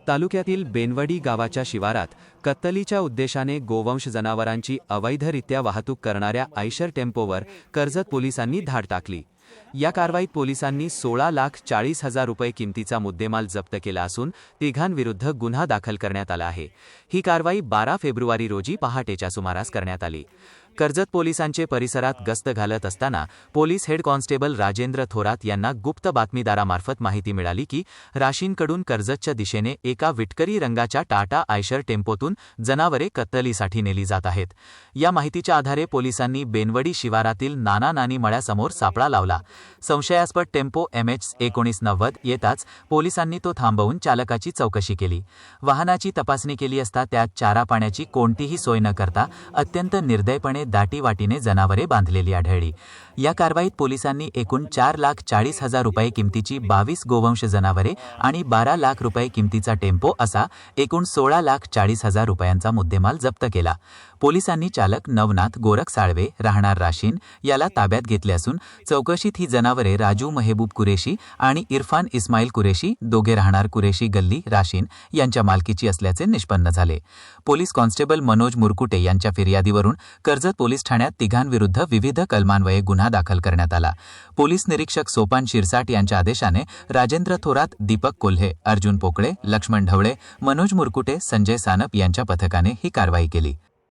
तालुक्यातील बेनवडी गावाच्या शिवारात कत्तलीच्या उद्देशाने गोवंश जनावरांची अवैधरित्या वाहतूक करणाऱ्या आयशर टेम्पोवर कर्जत पोलिसांनी धाड टाकली। या कारवाईत पोलिसांनी 16,40,000 रुपये किमतीचा मुद्देमाल जप्त केला असून तिघांविरुद्ध गुन्हा दाखल करण्यात आला आहे। ही कारवाई 12 फेब्रुवारी रोजी पहाटेच्या सुमारास करण्यात आली। कर्जत पोलिसांचे परिसरात गस्त घालत असताना police head constable Rajendra Thorat यांना गुप्त बातमीदारामार्फत माहिती मिळाली की राशीनकडून कर्जतच्या दिशेने एका विटकरी रंगाच्या टाटा आयशर टेम्पोतून जनावरे कत्तलीसाठी नेली जात आहेत। या माहितीच्या आधारे पोलिसांनी बेनवडी शिवारातील नाना नानी मळ्यासमोर सापळा लावला। संशयास्पद टेम्पो MH1990 येताच पोलिसांनी तो थांबवून चालकाची चौकशी केली। वाहनाची तपासणी केली असता त्यात चारा पाण्याची कोणतीही सोय न करता अत्यंत निर्दयपणे दाटीवाटीने जनावरे बांधलेली आढळली। या कारवाईत पोलिसांनी एकूण 4,40,000 रुपये किमतीची 22 गोवंश जनावरे आणि 12 लाख रुपये किमतीचा टेम्पो असा एकूण 16,40,000 रुपयांचा मुद्देमाल जप्त केला। पोलिसांनी चालक नवनाथ गोरख साळवे राहणार राशीन याला ताब्यात घेतले असून चौकशीत ही जनावरे राजू मेहबूब कुरेशी आणि इरफान इस्माईल कुरेशी दोघे राहणार कुरेशी गल्ली राशीन यांच्या मालकीची असल्याचे निष्पन्न झाले। पोलीस कॉन्स्टेबल मनोज मुरकुटे यांच्या फिर्यादीवरून कर्जत पोलीस ठाण्यात तिघांविरुद्ध विविध कलमान्वये गुन्हा दाखल करण्यात आला। पोलीस निरीक्षक सोपान शिरसाट यांच्या आदेशाने राजेंद्र थोरात, दीपक कोल्हे, अर्जुन पोकळे, लक्ष्मण ढवळे, मनोज मुरकुटे, संजय सानप यांच्या पथकाने ही कारवाई केली।